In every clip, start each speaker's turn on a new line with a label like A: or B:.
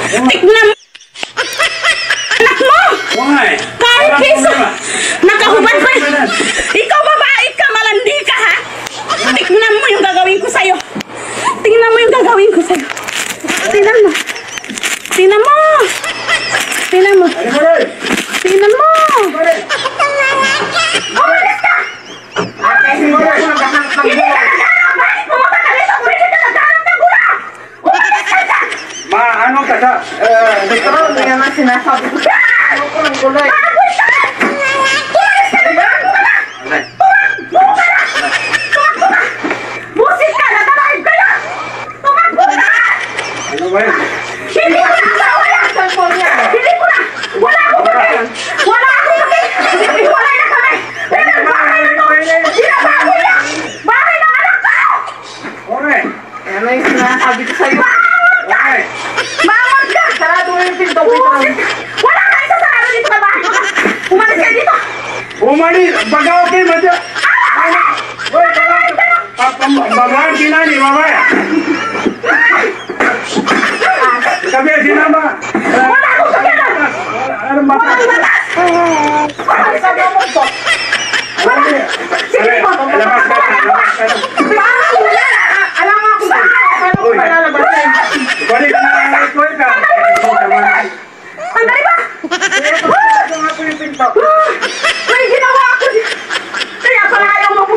A: Tignan mo! Anak mo! Kahit piso! Nakahubad ko yun! Ikaw babae ka! Malandi ka ha! Tignan mo yung gagawin ko sa'yo! Tingnan mo yung gagawin ko sa'yo! Tingnan mo! Tingnan mo! Tingnan mo! Tingnan mo! Umalis ka! Hindi ka naghahanap! Bakit pumunta ka dito? Hindi ka naghahanap ng gula! Umalis ka dyan!
B: Ma, ano ka sa?
C: Ito, hindi naman sinasabi ko. Ano ko ng gulay?
A: Maapoy ka! Umalis ka na! Tumakbo ka na! Tumakbo ka! Busit ka! Natalive ka na! Tumakbo ka!
B: Ano ba yun?
A: Hindi ko na asawa yan! Hindi ko na! Wala akong pati! Wala akong pati! Wala na kami! Pero bahay na to! Sinasabi niya! Bahay ng anak ko!
B: Okay.
C: Ano yung sinasabi ko sa'yo?
B: Okay.
A: Mamon ka!
C: Sarado mo yung pinto.
A: Busit ka! Wala ka isa sarado dito sa bahay ko! Umalis ka dito!
B: Umalis! Baga okay, madya! Uy, bagaan kinani, babae! Sabi, sinama!
A: Wala akong sakiran!
B: Ano ba?
A: Walang batas! Walang sabi mo po! Wala! Sige po!
B: Labas ka! Labas ka!
A: Wala!
C: Alam nga kung paano ko palalabasin.
B: Balik na ikoy ka!
A: Sandali ba?
C: Ito nga po yung pinto.
A: May ginawa ako dito! Kaya pala ayaw mo po!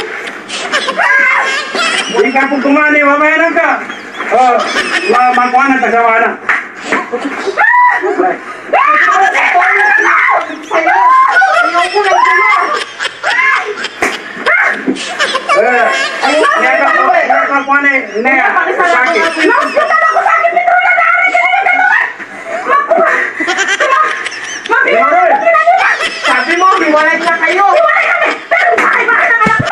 B: Hindi ka po kumani, mamaya na ka! Oh, magkuha ng kasawa na.
C: Sa'yo, ayaw ko ng gulo.
B: Kaya ka po na Nea, sakit.
A: Hospital ako sa akin! Pitula na akin! Ganyan gano'n!
C: Sabi mo, hiwalay na kayo.
A: Hiwalay kami! Pero bakit ng anak ko?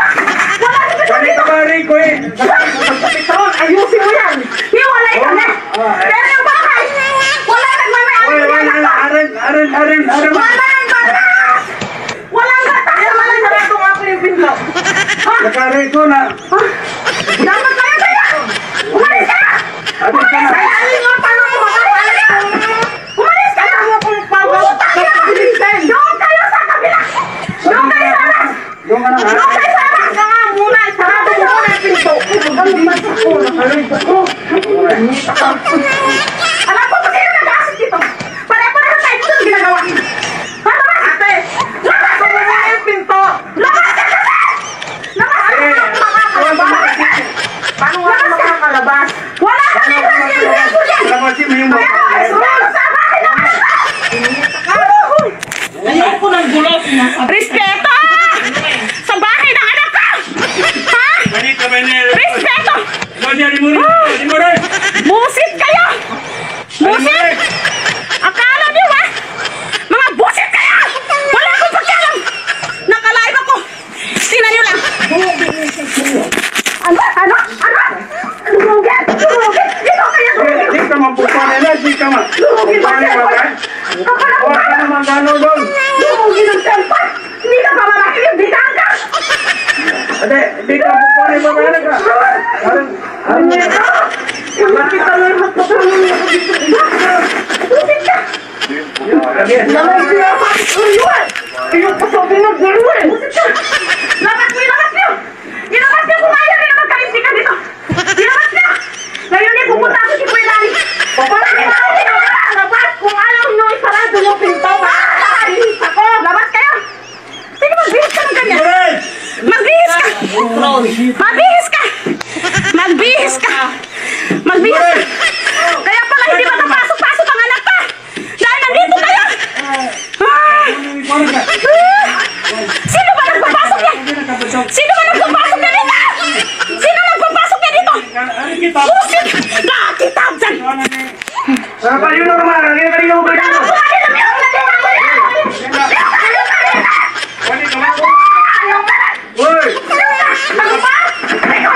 A: Wala akong
B: Balik ka ba rin ko eh?
C: Petron, ayusin mo yan.
A: hiwalay kami! Pero yung bahay! Wala nagmamayari
B: Uy,
A: ng anak ko!
B: arin.
A: Walang batas! Walang batas!
C: Sarado nga po yung pinto.
B: Nakarin ko na.
A: Dapat kayo kaya! Umalis ka na! Umalis ka na! Alin mo, paano mo makapalit? Umalis ka na! Pumunta kayo! Doon kayo sa kabila! Doon kayo sa alas!
B: Doon ka na ha?
A: Doon kayo sa alas!
C: Ka nga muna, sarado mo muna yung pinto.
A: Alam ko kung sino nag-aasik dito! Pare-pareho tayo ito yung ginagawa! Ano ba?
C: Ate, sarado mo muna yung pinto.
A: Labas ka kasi! Labas ka!
C: Paano nga ako makakalabas?
A: Wala ka na yung responsibilidad yan!
B: Labasin mo yung
A: Pero respeto sa bahay ng anak ko!
C: Ayaw ko ng gulo, sinasabi.
A: Respeto! Sa bahay ng anak ko! Ha?
B: Balik ka ba niya?
A: Respeto!
B: Limurin!
A: Busit kayo! Busit! Akala niyo ba? Mga busit kayo! Wala akong pakialam! Nakalive ako! Tingnan niyo lang! Ano? Lumugit! Dito kayo!
B: Di ka mapupa nila, di ka ma.
A: Lumugit ang cellphone!
B: Huwag ka naman gano'n doon.
A: Lumugit ang cellphone! Hindi ka pa malaki yung bitaan ka!
B: Di ka mapupa nila, babae ka. Arin niya.
A: Lumugit ka lang! Busit ka!
C: Naman sinasabi ko yun. Ayaw pa sabi ng gulo eh.
A: Busit ka! Labas niyo! Ilabas niyo kung ayaw niyo magkalimsi ka dito! Ilabas niyo! Ngayon eh, pupunta ako si Kuya Lani!
C: Labas kung ayaw nyo isarado yung pinto. Nakakalinis ako.
A: Labas kayo! Sige, magbihis ka ng ganyan!
B: Limurin!
A: Magbihis ka! Magbihis ka! Magbihis ka! Magbihis ka! Kaya pala hindi makapasok-pasok ang anak ka! Dahil nandito kayo! Sino ba nagpapasok yan? Sino ba nagpapasok yan dito? Sino nagpapasok yan dito? Busit! Nakakita dyan!
B: Apa yun normal? Ano yung kanina mo ba
A: Dapat
B: yun?
A: kumain na meron na din ako yan! Ayaw ka rin na! Ayaw ka rin!
B: Uy!
A: Ano ba? Riko!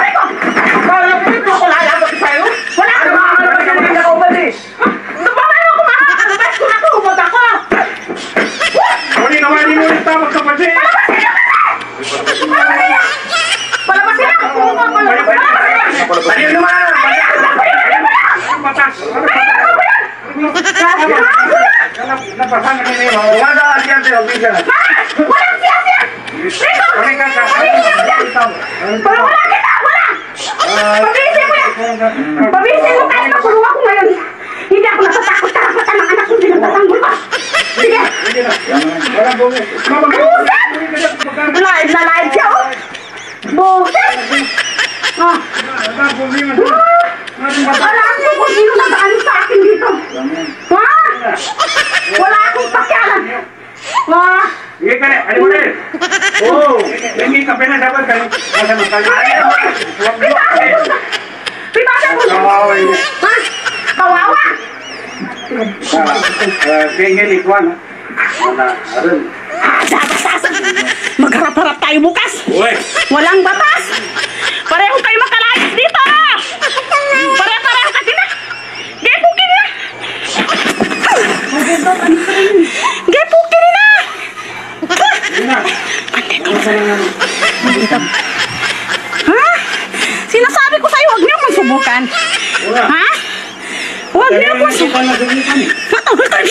C: Akala ko ito ako lalabas sa'yo.
A: Wala ka ba? Nababayo ko makakalabas kung nakuhubot ako!
B: Hindi naman, hindi mo ulit tapos kapatid.
A: Palabasin na! Palabasin na!
B: Ano naman? Batas! Napasan ka nila. Wala siya sa official.
A: Walang siya! Rico!
B: Kami ka sa...
A: Wala kita! Wala! Pabilisin mo yan! Pabilisin mo kahit makulong ako ngayon. Hindi ako natatakot karapatan ng anak kong pinagtatanggol ko. Sige!
B: Walang bumi.
A: Buset! Live na live siya, oh! Buset! Oh!
B: Walang bumi man.
A: Alam mo kung sino nagaan sa akin dito. Ha? Wala akong pakialam. Ha?
B: Sige ka na. Ano mo rin? Oo. Hindi ka pinadapat ka. Masa masaya.
A: Pibasa ko! Ha? Kawawa!
B: Tingin ikwan. Wala. Aron.
A: Dabasasan! Magharap-harap tayo bukas!
B: Uy.
A: Walang batas! Pareho kayo makalayas dito! Pareho-pareho kasi na! Gepukin na! Gepukin na! Ha? Sinasabi ko sa'yo, huwag niyo akong subukan. Ha? Huwag niyo akong subukan.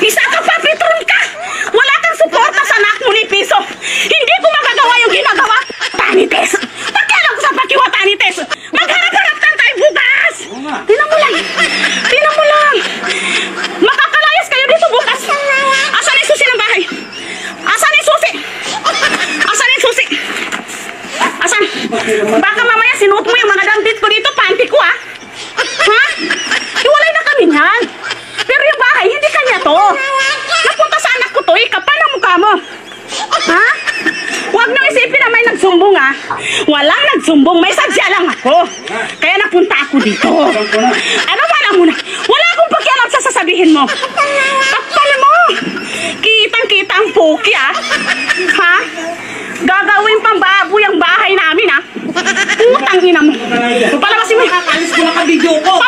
A: Isa ka pa, Petron ka! Wala kang suporta sa anak mo ni Piso! Hindi ko magagawa yung ginagawa! Tanites! Pakialam ko sa pakiwata ni Tess! Magharap-harap tayo bukas! Tinan mo lang! Tinan mo lang! Makakalayas kayo dito bukas! Asan yung susi ng bahay? Asan yung susi? Asan yung susi? Asan? Baka mamaya sinuot mo yung mga damit ko dito, panty ko ah! Ha? Iwalay na kami niyan! Pero yung bahay, hindi kanya to! Napunta sa anak ko to, kapal ang mukha mo! Ha? Huwag nang isipin na may nagsumbong ha. Walang nagsumbong, may sadya lang ako. Kaya napunta ako dito. Ano wala muna? Wala akong pakialam sa sasabihin mo. Kapal mo. Kitang-kita ang poki ha. Ha? Gagawin pang baboy ang bahay namin ha. Putang ina mo. Palabasin mo.
C: Kakalis ko lang ka video ko.